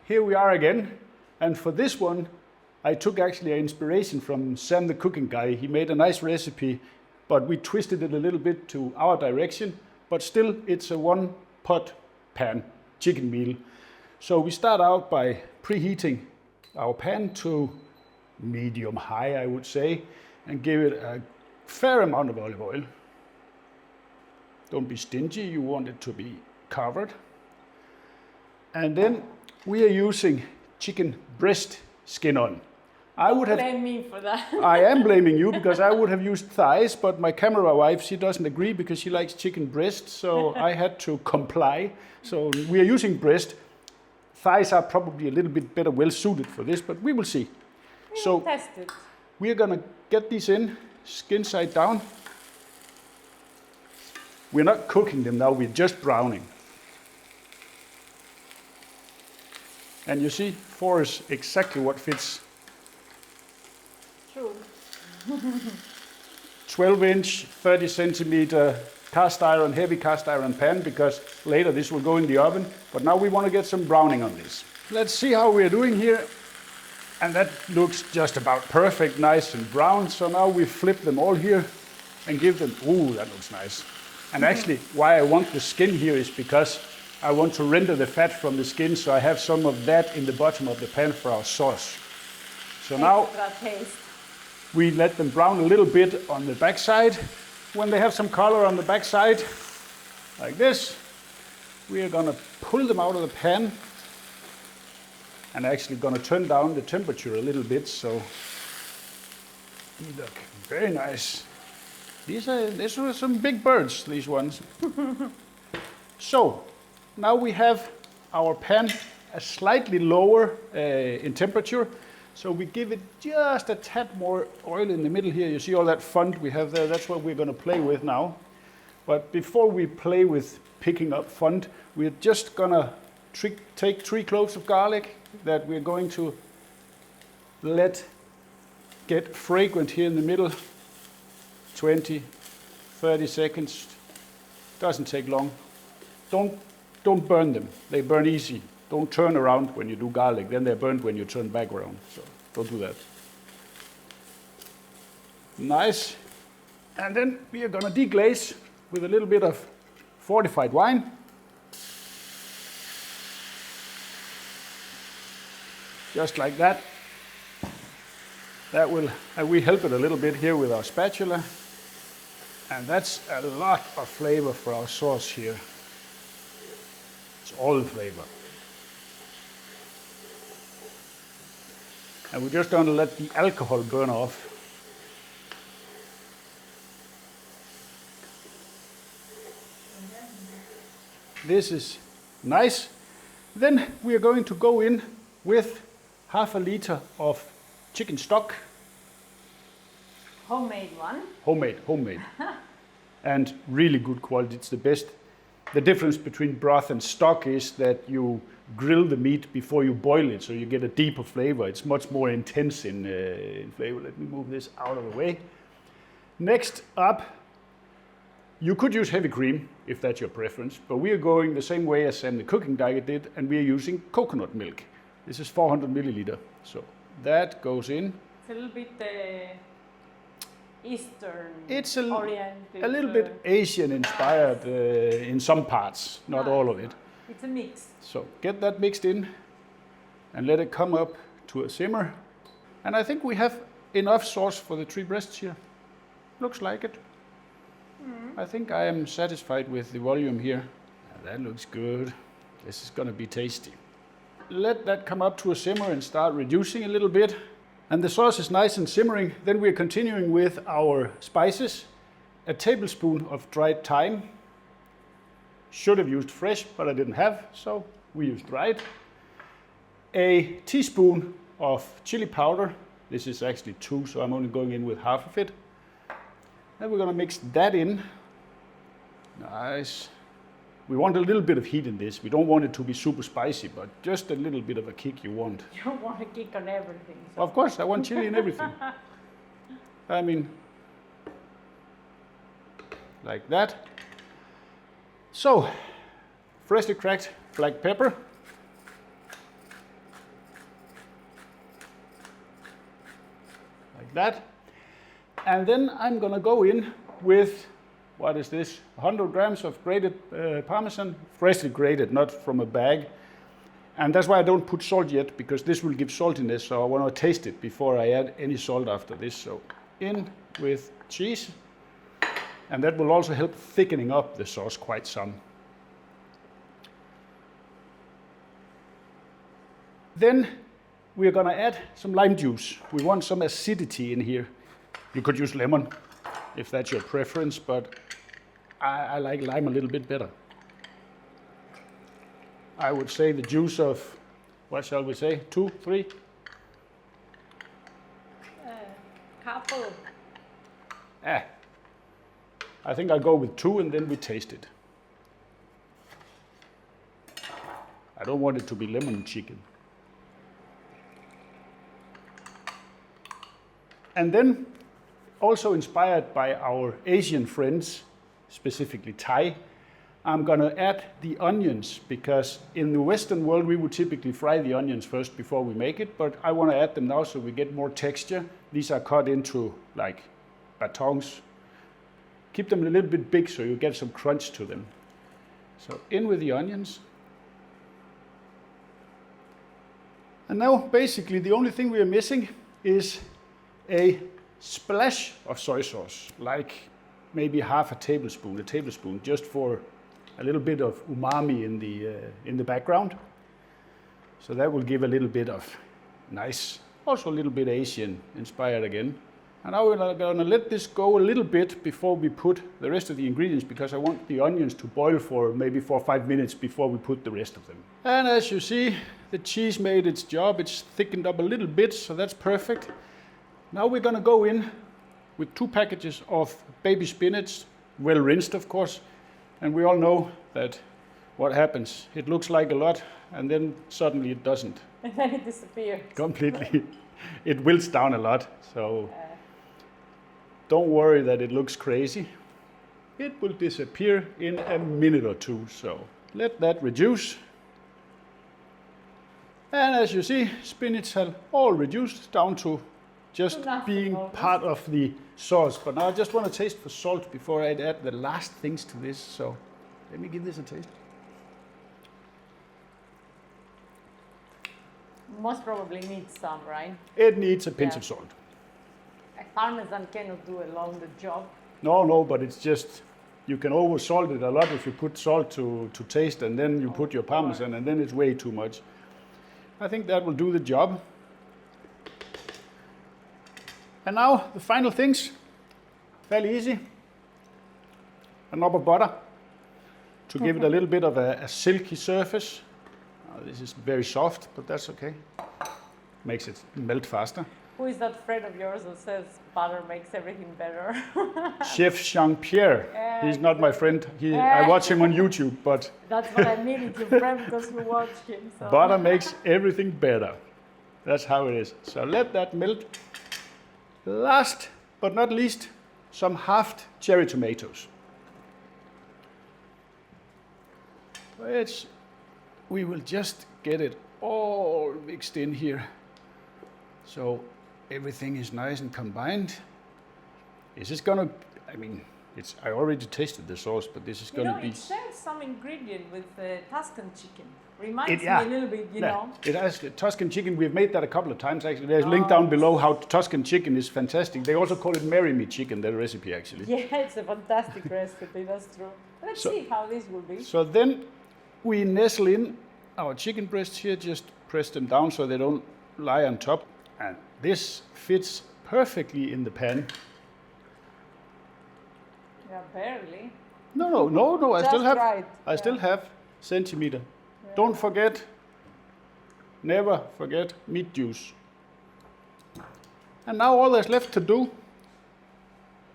here we are again. And for this one, I took actually an inspiration from Sam the cooking guy. He made a nice recipe, but we twisted it a little bit to our direction. But still, it's a one-pot pan chicken meal. So we start out by preheating our pan to medium high, I would say, and give it a fair amount of olive oil. Don't be stingy, you want it to be covered. And then we are using chicken breast skin on. I would have blame me for that. I am blaming you because I would have used thighs, but my camera wife, she doesn't agree because she likes chicken breast, so I had to comply. So we are using breast. Thighs are probably a little bit better well suited for this, but we will see. So test it. We are gonna get these in, skin side down. We're not cooking them now, we're just browning. And you see, 4 is exactly what fits. True. 12-inch, 30 centimeter cast iron, heavy cast iron pan, because later this will go in the oven. But now we want to get some browning on this. Let's see how we're doing here. And that looks just about perfect, nice and brown. So now we flip them all here and give them, ooh, that looks nice. And actually, why I want the skin here is because I want to render the fat from the skin, so I have some of that in the bottom of the pan for our sauce. So now we let them brown a little bit on the backside. When they have some color on the backside, like this, we are gonna pull them out of the pan and actually gonna turn down the temperature a little bit, so they look very nice. These are some big birds, these ones. So now we have our pan a slightly lower in temperature. So we give it just a tad more oil in the middle here. You see all that fond we have there? That's what we're going to play with now. But before we play with picking up fond, we're just going to take 3 cloves of garlic that we're going to let get fragrant here in the middle. 20, 30 seconds. Doesn't take long. Don't burn them. They burn easy. Don't turn around when you do garlic, then they're burnt when you turn back around. So don't do that. Nice. And then we are gonna deglaze with a little bit of fortified wine. Just like that. That will, we help it a little bit here with our spatula. And that's a lot of flavor for our sauce here. It's all flavor. And we're just going to let the alcohol burn off. This is nice. Then we are going to go in with half a liter of chicken stock. Homemade one? Homemade. And really good quality, it's the best. The difference between broth and stock is that you grill the meat before you boil it, so you get a deeper flavor. It's much more intense in flavor. Let me move this out of the way. Next up, you could use heavy cream if that's your preference, but we are going the same way as Sam the cooking guy did, and we are using coconut milk. This is 400 milliliter, so that goes in. It's a little bit Eastern, it's oriented. A little bit Asian inspired in some parts, not all of it. It's a mix. So get that mixed in and let it come up to a simmer. And I think we have enough sauce for the 3 breasts here. Looks like it. I think I am satisfied with the volume here. That looks good. This is gonna be tasty. Let that come up to a simmer and start reducing a little bit. And the sauce is nice and simmering. Then we're continuing with our spices. A tablespoon of dried thyme. Should have used fresh, but I didn't have, so we used dried. A teaspoon of chili powder. This is actually 2, so I'm only going in with half of it. Then we're gonna mix that in. Nice. We want a little bit of heat in this. We don't want it to be super spicy, but just a little bit of a kick you want. You want a kick on everything. So. Of course, I want chili in everything. I mean, like that. So, freshly cracked black pepper. that. And then I'm gonna go in with, what is this? 100 grams of grated Parmesan, freshly grated, not from a bag. And that's why I don't put salt yet, because this will give saltiness, so I want to taste it before I add any salt after this. So in with cheese, and that will also help thickening up the sauce quite some. Then we're going to add some lime juice. We want some acidity in here. You could use lemon if that's your preference, but I like lime a little bit better. I would say the juice of, what shall we say, 2, 3? Couple. I think I'll go with 2 and then we taste it. I don't want it to be lemon chicken. And then, also inspired by our Asian friends, specifically Thai, I'm gonna add the onions, because in the Western world we would typically fry the onions first before we make it, but I wanna add them now so we get more texture. These are cut into like batons. Keep them a little bit big so you get some crunch to them. So in with the onions. And now basically the only thing we are missing is a splash of soy sauce, like maybe half a tablespoon, just for a little bit of umami in the background. So that will give a little bit of nice, also a little bit Asian inspired again. And now we're gonna let this go a little bit before we put the rest of the ingredients, because I want the onions to boil for maybe 4 or 5 minutes before we put the rest of them. And as you see, the cheese made its job. It's thickened up a little bit, so that's perfect. Now we're gonna go in with 2 packages of baby spinach, well rinsed of course. And we all know that what happens, it looks like a lot and then suddenly it doesn't. And then it disappears. Completely. It wilts down a lot, so don't worry that it looks crazy. It will disappear in a minute or 2, so let that reduce. And as you see, spinach have all reduced down to just being part of the sauce. But now I just want to taste for salt before I add the last things to this. So let me give this a taste. Most probably needs some, right? It needs a pinch of salt. A Parmesan cannot do alone the job. No, but it's just, you can over salt it a lot if you put salt to taste, and then you put your Parmesan, and then it's way too much. I think that will do the job. And now the final things, fairly easy. A knob of butter to give it a little bit of a silky surface. This is very soft, but that's okay. Makes it melt faster. Who is that friend of yours who says butter makes everything better? Chef Jean-Pierre. He's not my friend. I watch him on YouTube, but that's what I mean. It's your friend because you watch him. So. Butter makes everything better. That's how it is. So let that melt. Last but not least, some halved cherry tomatoes. We will just get it all mixed in here. So everything is nice and combined. Is this gonna, I already tasted the sauce, but this is gonna be... It shares some ingredient with Tuscan chicken. Reminds me a little bit, you know. It has Tuscan chicken. We've made that a couple of times actually. There's a link down below how Tuscan chicken is fantastic. They also call it marry me chicken, the recipe actually. Yeah, it's a fantastic recipe, that's true. Let's see how this will be. So then we nestle in our chicken breasts here, just press them down so they don't lie on top. And this fits perfectly in the pan. Yeah, barely. No, I Just still have centimeter. Yeah. Don't forget, never forget meat juice. And now all there's left to do,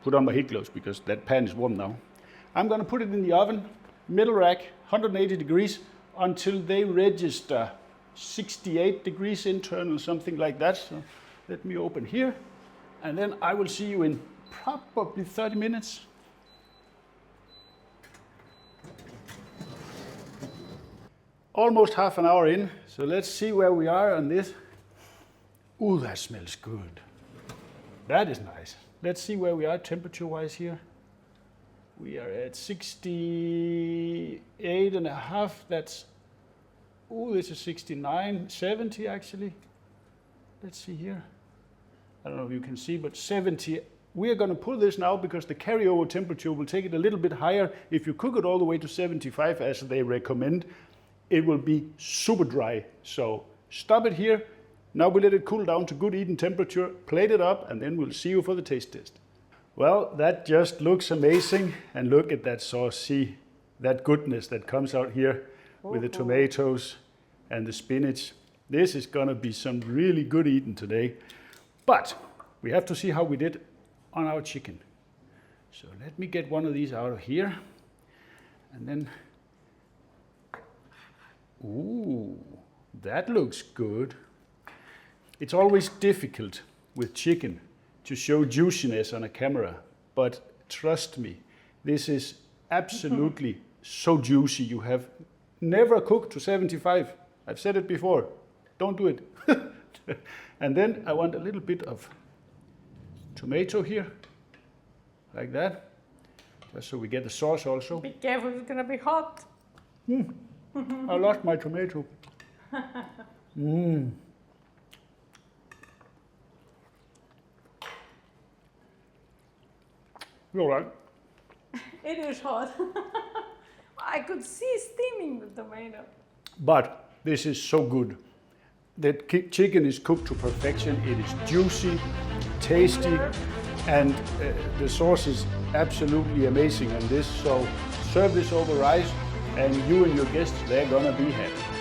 put on my heat gloves because that pan is warm now. I'm gonna put it in the oven, middle rack, 180 degrees, until they register 68 degrees internal, something like that. So let me open here, and then I will see you in probably 30 minutes. Almost half an hour in, so let's see where we are on this. Ooh, that smells good. That is nice. Let's see where we are temperature-wise here. We are at 68.5. That's, oh, this is 69, 70 actually. Let's see here. I don't know if you can see, but 70. We are going to pull this now because the carryover temperature will take it a little bit higher. If you cook it all the way to 75, as they recommend, it will be super dry. So stop it here. Now we let it cool down to good eating temperature, plate it up, and then we'll see you for the taste test. Well, that just looks amazing. And look at that sauce. See that goodness that comes out here with the tomatoes and the spinach. This is going to be some really good eating today. But we have to see how we did on our chicken. So let me get one of these out of here. And then, ooh, that looks good. It's always difficult with chicken to show juiciness on a camera, but trust me, this is absolutely so juicy. You have never cooked to 75. I've said it before. Don't do it. And then I want a little bit of tomato here, like that, just so we get the sauce also. Be careful, it's gonna be hot. I lost my tomato. You're right. It is hot. I could see steaming the tomato. But this is so good. The chicken is cooked to perfection. It is juicy, tasty, and the sauce is absolutely amazing on this. So serve this over rice, and you and your guests, they're gonna be happy.